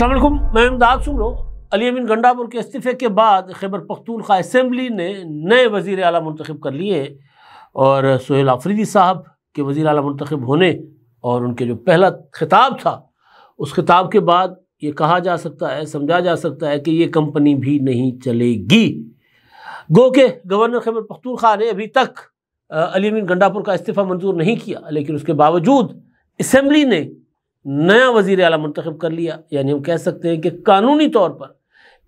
अस्सलाम वालेकुम, मैं इमदाद सुन लो। अली अमीन गंडापुर के इस्तीफे के बाद खैबर पख्तूनख्वा असेंबली ने नए वज़ीर आला मुंतखब कर लिए और सोहेल आफरीदी साहब के वज़ीर आला मुंतखब होने और उनके जो पहला खिताब था उस खिताब के बाद ये कहा जा सकता है, समझा जा सकता है कि ये कंपनी भी नहीं चलेगी। गो के गवर्नर खैबर पख्तूनख्वा ने अभी तक अली अमीन गंडापुर का इस्तीफ़ा मंजूर नहीं किया, लेकिन उसके बावजूद असेंबली ने नया वज़ीर आला मुंतखब कर लिया। यानी हम कह सकते हैं कि कानूनी तौर पर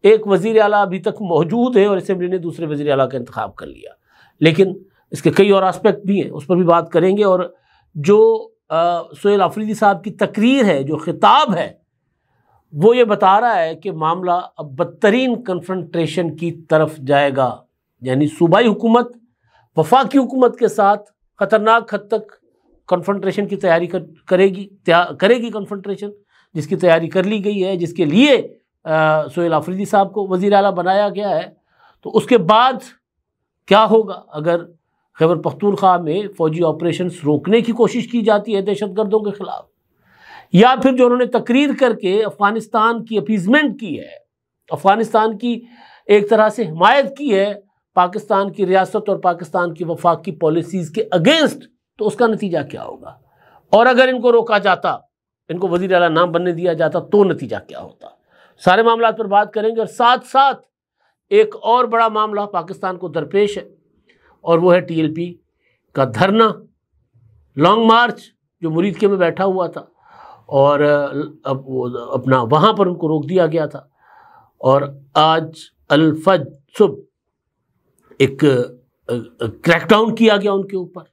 एक वज़ीर आला अभी तक मौजूद है और असेंबली ने दूसरे वज़ीर आला का इंतखाब कर लिया। लेकिन इसके कई और आस्पेक्ट भी हैं, उस पर भी बात करेंगे। और जो सोहेल आफरीदी साहब की तकरीर है, जो खिताब है, वो ये बता रहा है कि मामला अब बदतरीन कन्फ्रंटेशन की तरफ जाएगा। यानी सूबाई हुकूमत वफाकी हुकूमत के साथ ख़तरनाक हद तक कन्फ्रंटेशन की तैयारी करेगी कन्फ्रंटेशन जिसकी तैयारी कर ली गई है, जिसके लिए सोहेल आफरीदी साहब को वज़ीर आला बनाया गया है। तो उसके बाद क्या होगा अगर खैबर पख्तूनख्वा में फ़ौजी ऑपरेशंस रोकने की कोशिश की जाती है दहशतगर्दों के ख़िलाफ़, या फिर जो उन्होंने तकरीर करके अफ़गानिस्तान की अपीज़मेंट की है, अफ़गानिस्तान की एक तरह से हिमायत की है पाकिस्तान की रियासत और पाकिस्तान की वफाकी पॉलिसीज़ के अगेंस्ट, तो उसका नतीजा क्या होगा। और अगर इनको रोका जाता, इनको वज़ीर आला नाम बनने दिया जाता, तो नतीजा क्या होता। सारे मामला पर बात करेंगे। और साथ साथ एक और बड़ा मामला पाकिस्तान को दरपेश है और वो है TLP का धरना, लॉन्ग मार्च जो मुरीदके में बैठा हुआ था और अब वो अपना वहाँ पर उनको रोक दिया गया था। और आज अल-फज्र सुबह एक क्रैकडाउन किया गया उनके ऊपर,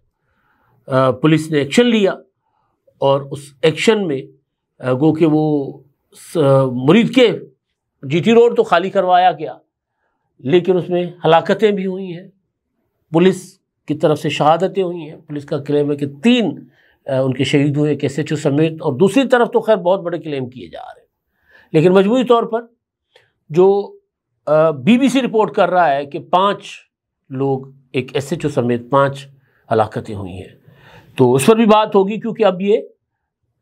पुलिस ने एक्शन लिया और उस एक्शन में गो कि वो मुरीद के GT रोड तो खाली करवाया गया, लेकिन उसमें हलाकतें भी हुई हैं, पुलिस की तरफ से शहादतें हुई हैं। पुलिस का क्लेम है कि 3 उनके शहीद हुए, एक SHO समेत, और दूसरी तरफ तो खैर बहुत बड़े क्लेम किए जा रहे हैं। लेकिन मजमूई तौर पर जो BBC रिपोर्ट कर रहा है कि 5 लोग, एक SHO समेत 5 हलाकतें हुई हैं। तो उस पर भी बात होगी, क्योंकि अब ये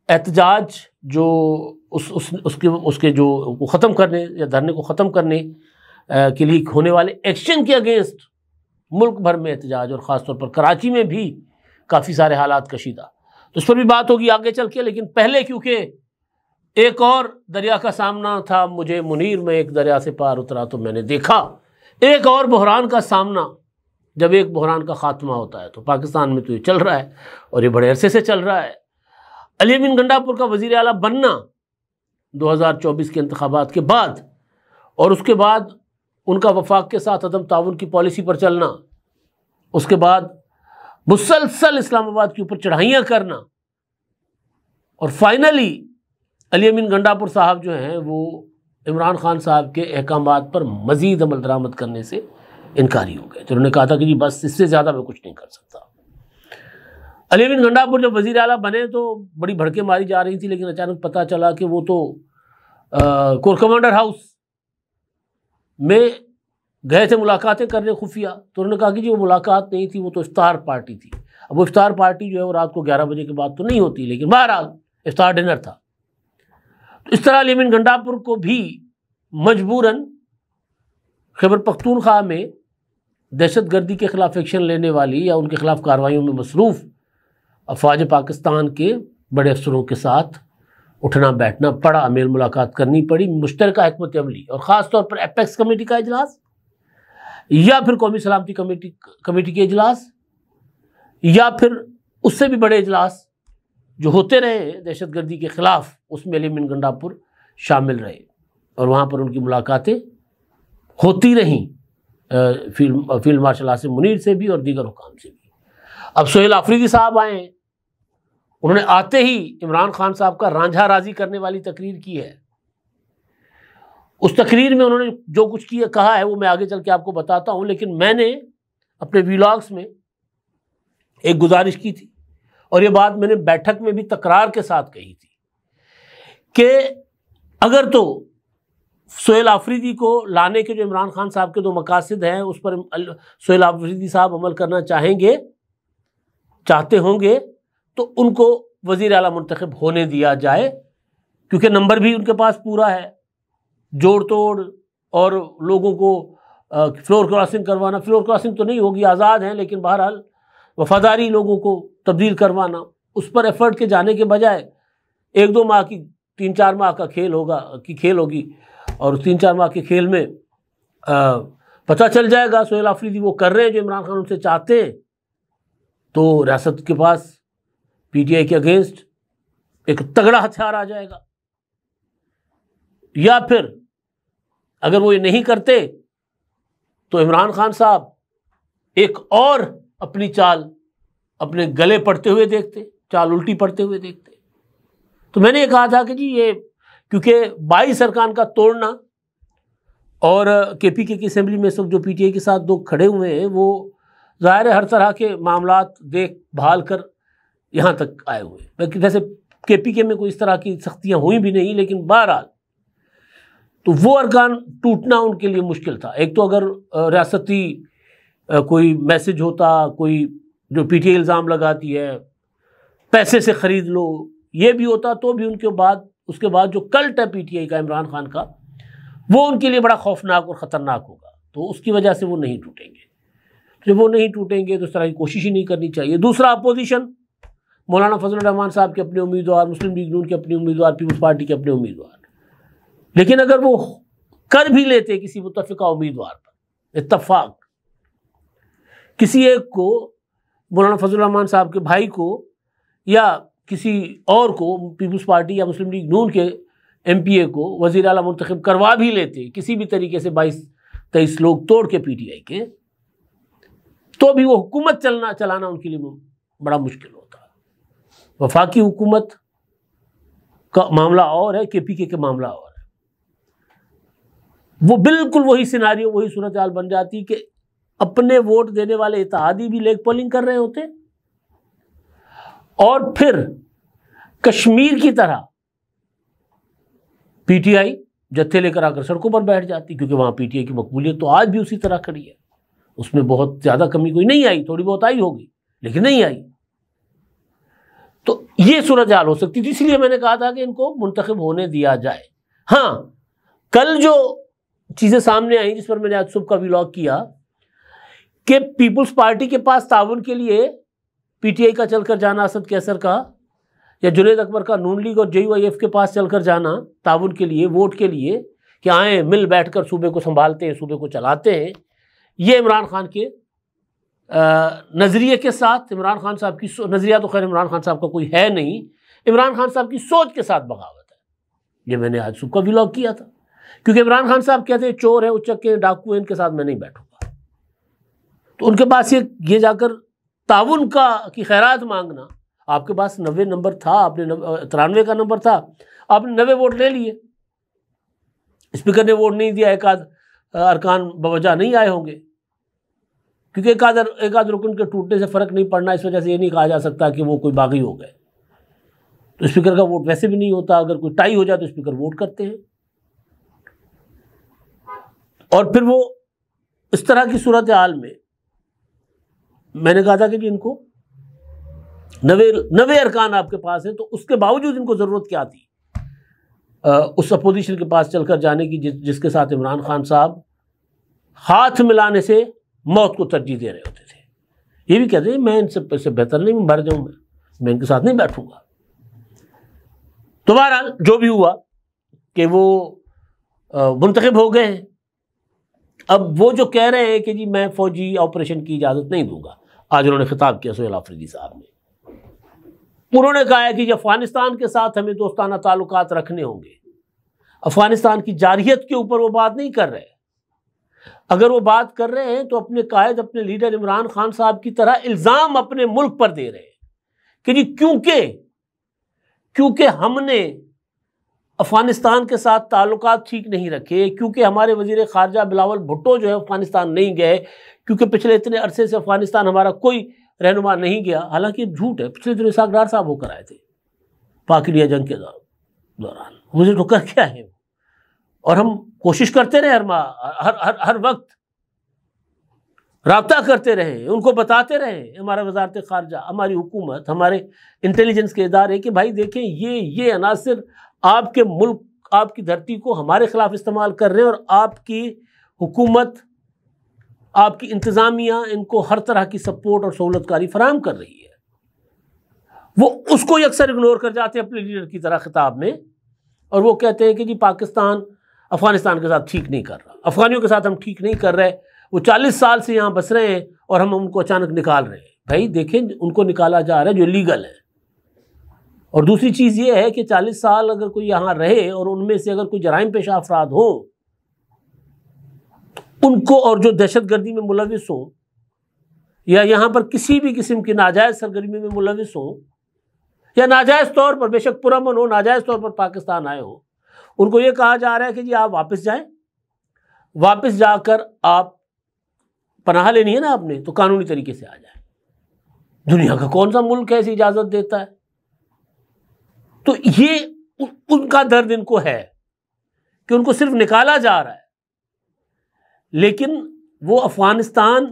एहतजाज जो उसके जो को ख़त्म करने या धरने को ख़त्म करने के लिए होने वाले एक्शन के अगेंस्ट मुल्क भर में एहतजाज, और ख़ास तौर पर कराची में भी काफ़ी सारे हालात कशीदा, तो उस पर भी बात होगी आगे चल के। लेकिन पहले, क्योंकि एक और दरिया का सामना था मुझे, मुनीर में एक दरिया से पार उतरा तो मैंने देखा एक और बहरान का सामना। जब एक बहरान का ख़ात्मा होता है तो पाकिस्तान में तो ये चल रहा है और ये बड़े अरसे से चल रहा है। अली अमीन गंडापुर का वज़ीर आला बनना 2024 के इंतखाबात के बाद, और उसके बाद उनका वफाक के साथ अदम ताउन की पॉलिसी पर चलना, उसके बाद मुसलसल इस्लामाबाद के ऊपर चढ़ाइयाँ करना, और फाइनली अली अमीन गंडापुर साहब जो हैं वो इमरान खान साहब के अहकामात पर मज़ीद अमल दरामद करने से इनकारी हो गए। तो उन्होंने कहा था कि जी बस, इससे ज़्यादा मैं कुछ नहीं कर सकता। अली अमीन गंडापुर जब वज़ीर आला बने तो बड़ी भड़कें मारी जा रही थी, लेकिन अचानक पता चला कि वो तो कोर कमांडर हाउस में गए थे मुलाकातें करने खुफिया। तो उन्होंने कहा कि जी वो मुलाकात नहीं थी, वो तो इफ्तार पार्टी थी। अब वो इफ्तार पार्टी जो है वो रात को 11 बजे के बाद तो नहीं होती, लेकिन बहरहाल इफ्तार डिनर था। तो इस तरह अली अमीन गंडापुर को भी मजबूरन खैबर पख्तूनख्वा में दहशतगर्दी के ख़िलाफ़ एक्शन लेने वाली या उनके ख़िलाफ़ कार्रवाइयों में मसरूफ़ अफ़वाज पाकिस्तान के बड़े अफसरों के साथ उठना बैठना पड़ा, मेल मुलाकात करनी पड़ी, मुश्तरका हिकमत अमली और ख़ास तौर पर एपेक्स कमेटी का इजलास, या फिर कौमी सलामती कमेटी के इजलास, या फिर उससे भी बड़े इजलास जो होते रहे दहशतगर्दी के ख़िलाफ़, उसमें अली अमीन गंडापुर शामिल रहे और वहाँ पर उनकी मुलाकातें होती रहीं फील्ड मार्शल आसिम मुनीर से भी और दीगर हुकाम से भी। अब सोहेल आफरीदी साहब आए हैं, उन्होंने आते ही इमरान खान साहब का रांझा राजी करने वाली तकरीर की है। उस तकरीर में उन्होंने जो कुछ किया कहा है वो मैं आगे चल के आपको बताता हूँ, लेकिन मैंने अपने व्लॉग्स में एक गुजारिश की थी और ये बात मैंने बैठक में भी तकरार के साथ कही थी कि अगर तो सोहेल आफरीदी को लाने के जो इमरान खान साहब के 2 मकासद हैं उस पर सोहेल आफरीदी साहब अमल करना चाहते होंगे तो उनको वज़ीर आला मुंतखब होने दिया जाए, क्योंकि नंबर भी उनके पास पूरा है, जोड़ तोड़ और लोगों को फ्लोर क्रॉसिंग करवाना, फ्लोर क्रॉसिंग तो नहीं होगी, आज़ाद हैं, लेकिन बहरहाल वफादारी लोगों को तब्दील करवाना, उस पर एफर्ट के जाने के बजाय 1-2 माह की 3-4 माह का खेल होगी और 3-4 माह के खेल में पता चल जाएगा सोहेल आफरीदी वो कर रहे हैं जो इमरान खान उनसे चाहते हैं, तो रियासत के पास पीटीआई के अगेंस्ट एक तगड़ा हथियार आ जाएगा। या फिर अगर वो ये नहीं करते तो इमरान खान साहब एक और अपनी चाल अपने गले पड़ते हुए देखते, चाल उल्टी पड़ते हुए देखते। तो मैंने ये कहा था कि जी ये क्योंकि 22 अरकान का तोड़ना और केपीके की असेंबली में सब जो पीटीआई के साथ लोग खड़े हुए हैं वो ज़ाहिर है हर तरह के मामलात देख भाल कर यहाँ तक आए हुए। वैसे केपीके में कोई इस तरह की सख्तियाँ हुई भी नहीं, लेकिन बहरहाल तो वो अरकान टूटना उनके लिए मुश्किल था। एक तो अगर रियासती कोई मैसेज होता, कोई जो पीटीआई इल्ज़ाम लगाती है पैसे से ख़रीद लो, ये भी होता तो भी उसके बाद जो कल्ट है पीटीआई का इमरान खान का, वो उनके लिए बड़ा खौफनाक और ख़तरनाक होगा। तो उसकी वजह से वो नहीं टूटेंगे। जब वो नहीं टूटेंगे तो इस तरह की कोशिश ही नहीं करनी चाहिए। दूसरा, अपोजिशन, मौलाना फजल रहमान साहब के अपने उम्मीदवार, मुस्लिम लीग नून के अपने उम्मीदवार, पीपल्स पार्टी के अपने उम्मीदवार, लेकिन अगर वो कर भी लेते किसी मुतफ़िका उम्मीदवार पर इत्तफाक, किसी एक को, मौलाना फजल रहमान साहब के भाई को या किसी और को, पीपल्स पार्टी या मुस्लिम लीग नून के एमपीए को वज़ीर आला मुंतखब करवा भी लेते किसी भी तरीके से 22-23 लोग तोड़ के पीटीआई के, तो भी वो हुकूमत चलाना उनके लिए बड़ा मुश्किल होता है। वफाकी हुकूमत का मामला और है, केपीके के मामला और है। वो बिल्कुल वही सिनारियो, वही सूरत हाल बन जाती कि अपने वोट देने वाले इत्तेहादी भी लेग पोलिंग कर रहे होते और फिर कश्मीर की तरह पीटीआई जत्थे लेकर आकर सड़कों पर बैठ जाती, क्योंकि वहां पीटीआई की मकबूलियत तो आज भी उसी तरह खड़ी है। उसमें बहुत ज्यादा कमी कोई नहीं आई, थोड़ी बहुत आई होगी लेकिन नहीं आई। तो ये सूरत हाल हो सकती थी, इसलिए मैंने कहा था कि इनको मुंतखब होने दिया जाए। हाँ, कल जो चीजें सामने आई जिस पर मैंने आज सुबह का व्लॉग किया कि पीपल्स पार्टी के पास ताउन के लिए पीटीआई का चलकर जाना, असद कैसर का या जुनैद अकबर का नून लीग और जेयूआईएफ के पास चलकर जाना ताउन के लिए, वोट के लिए कि आए मिल बैठकर सूबे को संभालते हैं, सूबे को चलाते हैं, ये इमरान खान के नज़रिए के साथ, इमरान खान साहब की नज़रिया तो खैर इमरान खान साहब का कोई है नहीं, इमरान खान साहब की सोच के साथ बगावत है। ये मैंने आज सुबह का व्लॉग किया था, क्योंकि इमरान खान साहब कहते हैं चोर है, उचक के डाकू है, इनके साथ मैं नहीं बैठूंगा। तो उनके पास ये जाकर ताउन की खैरात मांगना, आपके पास 90 नंबर था, आपने 93 का नंबर था, आपने 90 वोट ले लिए, स्पीकर ने वोट नहीं दिया, एक आध अरकान बवजह नहीं आए होंगे, क्योंकि एक आध रुकन के टूटने से फर्क नहीं पड़ना, इस वजह से ये नहीं कहा जा सकता कि वो कोई बागी हो गए। तो स्पीकर का वोट वैसे भी नहीं होता, अगर कोई टाई हो जाए तो स्पीकर वोट करते हैं। और फिर वो इस तरह की सूरत हाल में मैंने कहा था कि इनको 90 अरकान आपके पास है, तो उसके बावजूद इनको ज़रूरत क्या थी उस अपोजिशन के पास चलकर जाने की जिसके साथ इमरान खान साहब हाथ मिलाने से मौत को तरजीह दे रहे होते थे। ये भी कहते हैं मैं इनसे बेहतर नहीं, मर जाऊँ, मैं इनके साथ नहीं बैठूंगा। तो बहरहाल जो भी हुआ कि वो मुंतखब हो गए हैं। अब वो जो कह रहे हैं कि जी मैं फौजी ऑपरेशन की इजाज़त नहीं दूंगा, आज उन्होंने खिताब किया सोहेल आफरीदी साहब ने, उन्होंने कहा है कि अफगानिस्तान के साथ हमें दोस्ताना ताल्लुकात रखने होंगे। अफगानिस्तान की जारहियत के ऊपर वो बात नहीं कर रहे। अगर वो बात कर रहे हैं तो अपने कायद, अपने लीडर इमरान खान साहब की तरह इल्ज़ाम अपने मुल्क पर दे रहे हैं कि जी क्योंकि हमने अफगानिस्तान के साथ ताल्लुकात ठीक नहीं रखे, क्योंकि हमारे वजीर खारजा बिलावल भुट्टो जो है अफगानिस्तान नहीं गए, क्योंकि पिछले इतने अरसे से अफगानिस्तान हमारा कोई रहनुमा नहीं गया। हालांकि झूठ है, पिछले दिनों इसहाक डार साहब होकर आए थे पाक इंडिया जंग के दौरान, मुझे तो कर क्या है। और हम कोशिश करते रहे, हर वक्त राब्ता करते रहे, उनको बताते रहे, हमारा वजारत खारजा, हमारी हुकूमत, हमारे इंटेलिजेंस के इदारे कि भाई देखें ये अनासर आपके मुल्क, आपकी धरती को हमारे खिलाफ इस्तेमाल कर रहे हैं, और आपकी हुकूमत, आपकी इंतज़ामिया इनको हर तरह की सपोर्ट और सहूलतकारी फराहम कर रही है। वो उसको ही अक्सर इग्नोर कर जाते हैं अपने लीडर की तरह खिताब में, और वो कहते हैं कि जी पाकिस्तान अफ़गानिस्तान के साथ ठीक नहीं कर रहा, अफ़गानियों के साथ हम ठीक नहीं कर रहे, वो 40 साल से यहाँ बस रहे हैं और हम उनको अचानक निकाल रहे हैं। भाई देखें, उनको निकाला जा रहा है जो लीगल है। और दूसरी चीज़ ये है कि 40 साल अगर कोई यहाँ रहे और उनमें से अगर कोई जराइम पेशा अफराद हो उनको, और जो दहशतगर्दी में मुलविस हो या यहाँ पर किसी भी किस्म की नाजायज़ सरगर्मी में मुलविस हो, या नाजायज़ तौर पर, बेशक पुरअमन हो, नाजायज़ तौर पर पाकिस्तान आए हो, उनको ये कहा जा रहा है कि जी आप वापस जाएं, वापस जाकर आप पनाह लेनी है ना आपने, तो कानूनी तरीके से आ जाए। दुनिया का कौन सा मुल्क ऐसी इजाज़त देता है? तो ये उनका दर्द इनको है कि उनको सिर्फ निकाला जा रहा है, लेकिन वो अफ़गानिस्तान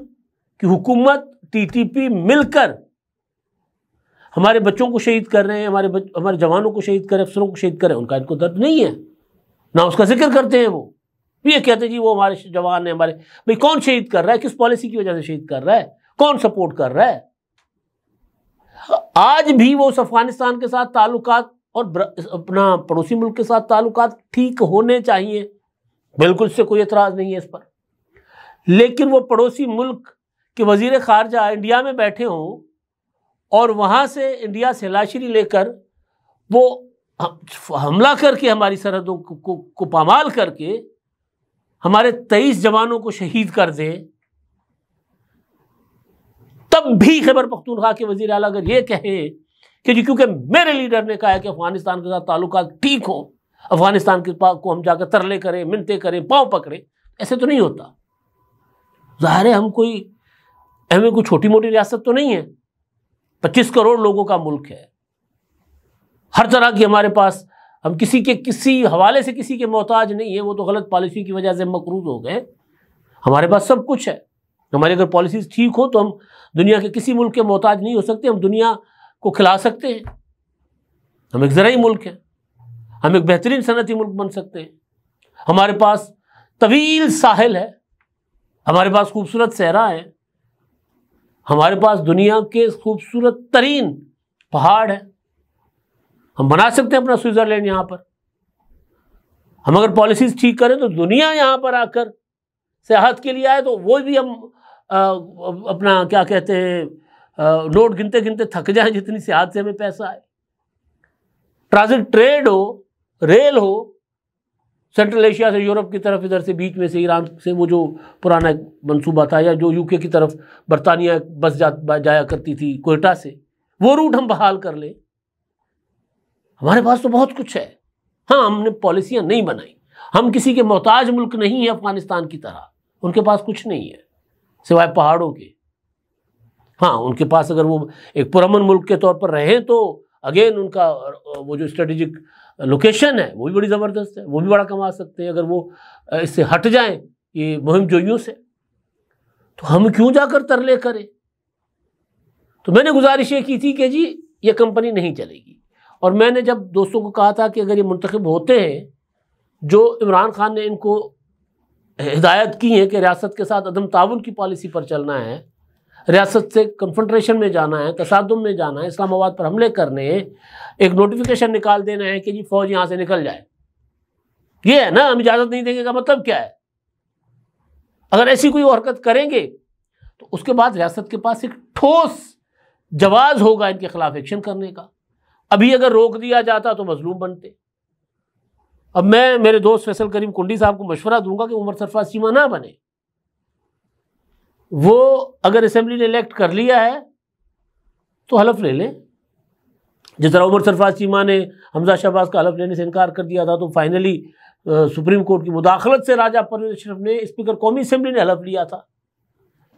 की हुकूमत, टीटीपी मिलकर हमारे बच्चों को शहीद कर रहे हैं, हमारे जवानों को शहीद कर रहे हैं, अफसरों को शहीद कर रहे हैं। उनका इनको दर्द नहीं है, ना उसका जिक्र करते हैं। वो ये कहते हैं जी वो हमारे जवान हैं, हमारे। भाई कौन शहीद कर रहा है? किस पॉलिसी की वजह से शहीद कर रहा है? कौन सपोर्ट कर रहा है? आज भी वो अफगानिस्तान के साथ ताल्लुकात और अपना पड़ोसी मुल्क के साथ ताल्लुकात ठीक होने चाहिए, बिल्कुल से कोई एतराज़ नहीं है इस पर। लेकिन वो पड़ोसी मुल्क के वजीर खारजा इंडिया में बैठे हों और वहाँ से इंडिया से लाशरी लेकर वो हमला करके हमारी सरहदों को पामाल करके हमारे 23 जवानों को शहीद कर दें, तब भी खैबर पख्तूनख्वा के वज़ीर आला अगर ये कहें कि जी क्योंकि मेरे लीडर ने कहा है कि अफ़गानिस्तान के साथ ताल्लुकात ठीक हो, अफ़गानिस्तान के पास को हम जाकर तरले करें, मिन्नतें करें, पाँव पकड़े, ऐसे तो नहीं होता। ज़ाहिर है हमें कोई छोटी मोटी रियासत तो नहीं है, 25 करोड़ लोगों का मुल्क है, हर तरह की हमारे पास, हम किसी हवाले से किसी के मोहताज नहीं है। वो तो गलत पॉलिसी की वजह से मकरूज हो गए। हमारे पास सब कुछ है। हमारी अगर पॉलिसीज ठीक हो तो हम दुनिया के किसी मुल्क के मोहताज नहीं हो सकते। हम दुनिया को खिला सकते हैं। हम एक ज़राई मुल्क हैं, हम एक बेहतरीन सनती मुल्क बन सकते हैं। हमारे पास तवील साहिल है, हमारे पास खूबसूरत सहरा है, हमारे पास दुनिया के खूबसूरत तरीन पहाड़ है। हम बना सकते हैं अपना स्विट्ज़रलैंड यहाँ पर। हम अगर पॉलिसीज ठीक करें तो दुनिया यहाँ पर आकर सियाहत के लिए आए, तो वो भी हम अपना क्या कहते हैं, नोट गिनते गिनते थक जाएं जितनी सियाहत से हमें पैसा आए। ट्रांजिट ट्रेड हो, रेल हो, सेंट्रल एशिया से यूरोप की तरफ, इधर से बीच में से ईरान से वो जो पुराना मंसूबा था, या जो यूके की तरफ बरतानिया बस जाया करती थी कोयटा से, वो रूट हम बहाल कर लें। हमारे पास तो बहुत कुछ है। हाँ, हमने पॉलिसियाँ नहीं बनाई। हम किसी के मोहताज मुल्क नहीं है अफगानिस्तान की तरह। उनके पास कुछ नहीं है सिवाय पहाड़ों के। हाँ, उनके पास अगर वो एक पुरअमन मुल्क के तौर पर रहें तो अगेन उनका वो जो स्ट्रेटेजिक लोकेशन है वो भी बड़ी ज़बरदस्त है, वो भी बड़ा कमा सकते हैं। अगर वो इससे हट जाएं ये मुहिम जोइयों से, तो हम क्यों जाकर तरले करें। तो मैंने गुजारिश ये की थी कि जी ये कंपनी नहीं चलेगी। और मैंने जब दोस्तों को कहा था कि अगर ये मुंतखब होते हैं, जो इमरान खान ने इनको हिदायत की है कि रियासत के साथ अदम ताउन की पॉलिसी पर चलना है, रियासत से कन्फ्रंट्रेशन में जाना है, तसादुम में जाना है, इस्लामाबाद पर हमले करने, एक नोटिफिकेशन निकाल देना है कि जी फ़ौज यहाँ से निकल जाए, ये है ना, हम इजाज़त नहीं देंगे का मतलब क्या है। अगर ऐसी कोई हरकत करेंगे तो उसके बाद रियासत के पास एक ठोस जवाज़ होगा इनके खिलाफ एक्शन करने का। अभी अगर रोक दिया जाता तो मजलूम बनते। अब मैं मेरे दोस्त फैसल करीम कुंडी साहब को मशवरा दूंगा कि उमर सरफराज चीमा ना बने। वो अगर असेंबली ने इलेक्ट कर लिया है तो हलफ ले लें। जिस तरह उमर सरफराज चीमा ने हमजा शहबाज का हलफ लेने से इनकार कर दिया था, तो फाइनली सुप्रीम कोर्ट की मुदाखलत से राजा परवेज अशरफ ने, स्पीकर कौमी असेंबली ने हलफ लिया था।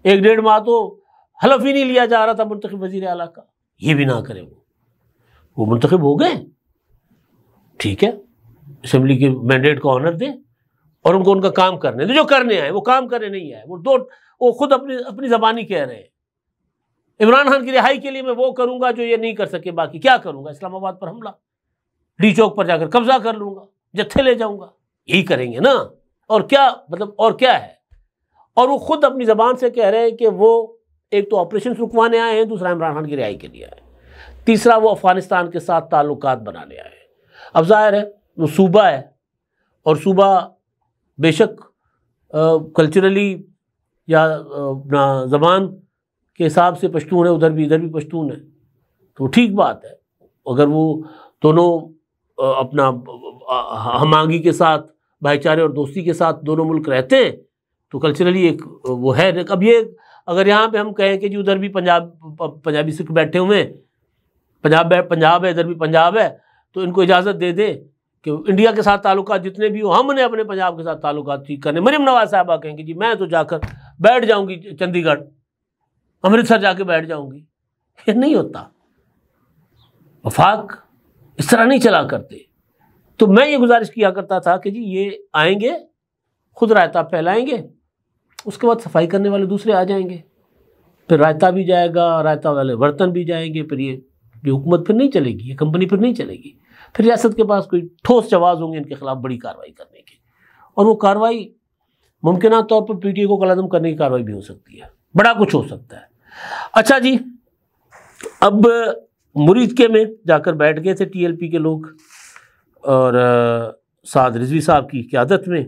1-1.5 माह तो हलफ ही नहीं लिया जा रहा था मुंतखब वज़ीर आला का। ये भी ना करें, वो मुंतखब हो गए, ठीक है, असेंबली के मैंडेट का ऑनर दें और उनको उनका काम करने दें। जो करने आए वो काम करने नहीं आए। वो खुद अपनी ज़बानी कह रहे हैं, इमरान खान की रिहाई के लिए मैं वो करूंगा जो ये नहीं कर सके, बाकी क्या करूंगा, इस्लामाबाद पर हमला। डी चौक पर जाकर कब्जा कर लूंगा, जत्थे ले जाऊंगा, यही करेंगे ना। और क्या मतलब, और क्या है। और वो खुद अपनी जबान से कह रहे हैं कि वो एक तो ऑपरेशन रुकवाने आए हैं, दूसरा इमरान खान की रिहाई के लिए आए, तीसरा वो अफगानिस्तान के साथ ताल्लुकात बनाने आए हैं। अब जाहिर है वो सूबा है, और सूबा बेशक कल्चरली या अपना ज़बान के हिसाब से पश्तून है, उधर भी इधर भी पश्तून है, तो ठीक बात है। अगर वो दोनों अपना हमआहंगी के साथ, भाईचारे और दोस्ती के साथ दोनों मुल्क रहते हैं तो कल्चरली एक वो है। अब ये अगर यहाँ पे हम कहें कि जी उधर भी पंजाबी सिख बैठे हुए हैं, पंजाब है, इधर भी पंजाब है, तो इनको इजाज़त दे दे कि इंडिया के साथ ताल्लुकात जितने भी हो, हमने अपने पंजाब के साथ ताल्लुकात ठीक करने। मरियम नवाज साहबा कहेंगे जी मैं तो जाकर बैठ जाऊंगी चंडीगढ़, अमृतसर जाके बैठ जाऊंगी। ये नहीं होता, वफाक इस तरह नहीं चला करते। तो मैं ये गुजारिश किया करता था कि जी ये आएंगे, खुद रायता फैलाएंगे, उसके बाद सफाई करने वाले दूसरे आ जाएंगे, फिर रायता भी जाएगा, रायता वाले बर्तन भी जाएंगे, फिर ये हुकूमत फिर नहीं चलेगी, ये कंपनी फिर नहीं चलेगी। फिर रियासत के पास कोई ठोस जवाब होंगे इनके खिलाफ बड़ी कार्रवाई करने के, और वो कार्रवाई मुमकिन तौर पर पीटीए को कलअदम करने की कार्रवाई भी हो सकती है, बड़ा कुछ हो सकता है। अच्छा जी, अब मुरीदके में जाकर बैठ गए थे टीएलपी के लोग, और साद रिजवी साहब की क़यादत में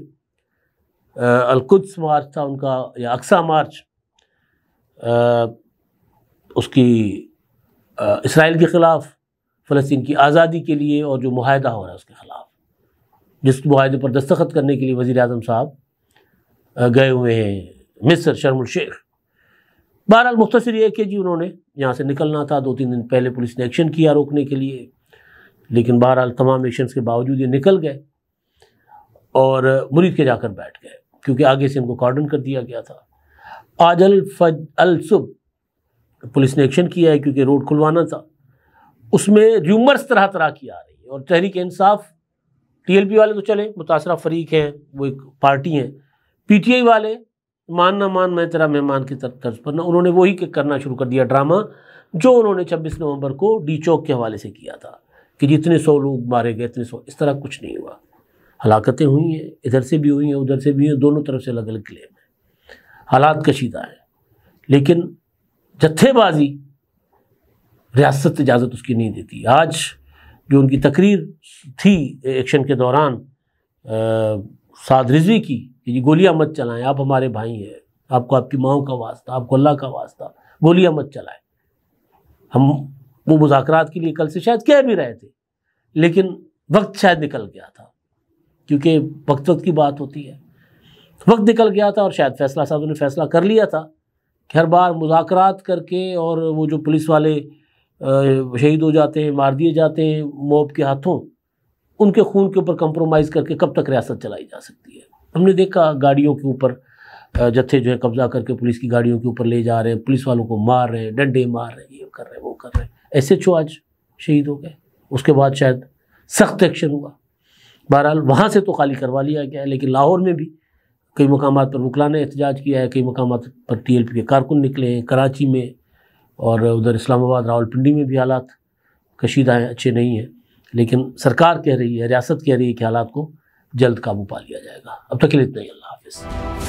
अलकुद्स मार्च था उनका, या अक्सा मार्च, उसकी इसराइल के ख़िलाफ़, फ़लस्तीन की आज़ादी के लिए, और जो मुआहदा हो रहा है उसके ख़िलाफ़, जिस मुआहदे पर दस्तखत करने के लिए वज़ीर आज़म साहब गए हुए हैं मिस्र, शर्म शेख। बहरहाल मुख्तसर ये कि जी उन्होंने यहाँ से निकलना था, 2-3 दिन पहले पुलिस ने एक्शन किया रोकने के लिए, लेकिन बहरहाल तमाम एक्शंस के बावजूद ये निकल गए और मुरीद के जाकर बैठ गए, क्योंकि आगे से इनको कॉर्डन कर दिया गया था। आज अल सुबह पुलिस ने एक्शन किया है, क्योंकि रोड खुलवाना था। उसमें र्यूमर्स तरह तरह की आ रही है, और तहरीक इंसाफ, टीएलपी वाले तो चले मुतासरा फरीक हैं, वो एक पार्टी हैं, पीटीआई वाले मान ना मान मैं तेरा मेहमान की तर्ज पर ना, उन्होंने वही करना शुरू कर दिया ड्रामा जो उन्होंने 26 नवंबर को डी चौक के हवाले से किया था कि जितने 100 लोग मारे गए, इतने 100, इस तरह कुछ नहीं हुआ। हलाकतें हुई हैं, इधर से भी हुई हैं, उधर से भी हैं, दोनों तरफ से अलग अलग क्लेम है, हालात कशीदा हैं, लेकिन जत्थेबाजी रियासत इजाज़त उसकी नहीं देती। आज जो उनकी तकरीर थी एक्शन के दौरान साद रिजवी की कि जी गोलियां मत चलाएं, आप हमारे भाई हैं, आपको आपकी माओं का वास्ता, आपको अल्लाह का वास्ता, गोलियां मत चलाएं। हम वो मुज़ाकरात के लिए कल से शायद कह भी रहे थे, लेकिन वक्त शायद निकल गया था, क्योंकि वक्त की बात होती है, वक्त निकल गया था, और शायद फैसला साहब ने फैसला कर लिया था कि हर बार मुज़ाकरात करके, और वो जो पुलिस वाले शहीद हो जाते हैं, मार दिए जाते हैं मॉब के हाथों, उनके खून के ऊपर कंप्रोमाइज़ करके कब तक रियासत चलाई जा सकती है। हमने देखा गाड़ियों के ऊपर जत्थे जो है कब्जा करके पुलिस की गाड़ियों के ऊपर ले जा रहे हैं, पुलिस वालों को मार रहे हैं, डंडे मार रहे हैं, ये कर रहे हैं, वो कर रहे हैं। SHO आज शहीद हो गए, उसके बाद शायद सख्त एक्शन हुआ। बहरहाल वहाँ से तो खाली करवा लिया गया है, लेकिन लाहौर में भी कई मकामात पर वकला ने एहतजाज किया है, कई मकामात पर TLP के कारकुन निकले हैं, कराची में, और उधर इस्लामाबाद रावलपिंडी में भी हालात कशीदा हैं, अच्छे नहीं हैं, लेकिन सरकार कह रही है, रियासत कह रही है कि हालात को जल्द काबू पा लिया जाएगा। अब तक के लिए इतना ही, अल्लाह हाफिज़।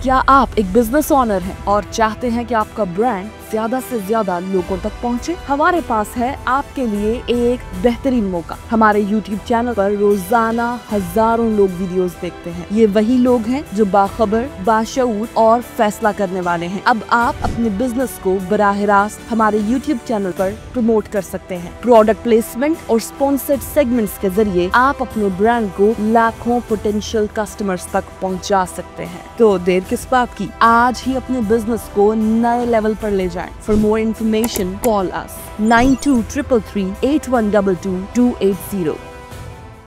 क्या आप एक बिजनेस ओनर हैं और चाहते हैं कि आपका ब्रांड ज्यादा से ज्यादा लोगों तक पहुंचे? हमारे पास है आपके लिए एक बेहतरीन मौका। हमारे YouTube चैनल पर रोजाना हजारों लोग वीडियोस देखते हैं। ये वही लोग हैं जो बाखबर, बाशऊर और फैसला करने वाले हैं। अब आप अपने बिजनेस को बराह रास्त हमारे YouTube चैनल पर प्रमोट कर सकते हैं। प्रोडक्ट प्लेसमेंट और स्पॉन्सर्ड सेगमेंट्स के जरिए आप अपने ब्रांड को लाखों पोटेंशियल कस्टमर्स तक पहुंचा सकते हैं। तो देर किस बात की, आज ही अपने बिजनेस को नए लेवल पर ले जाएं। For more information, call us 9233 8122 280.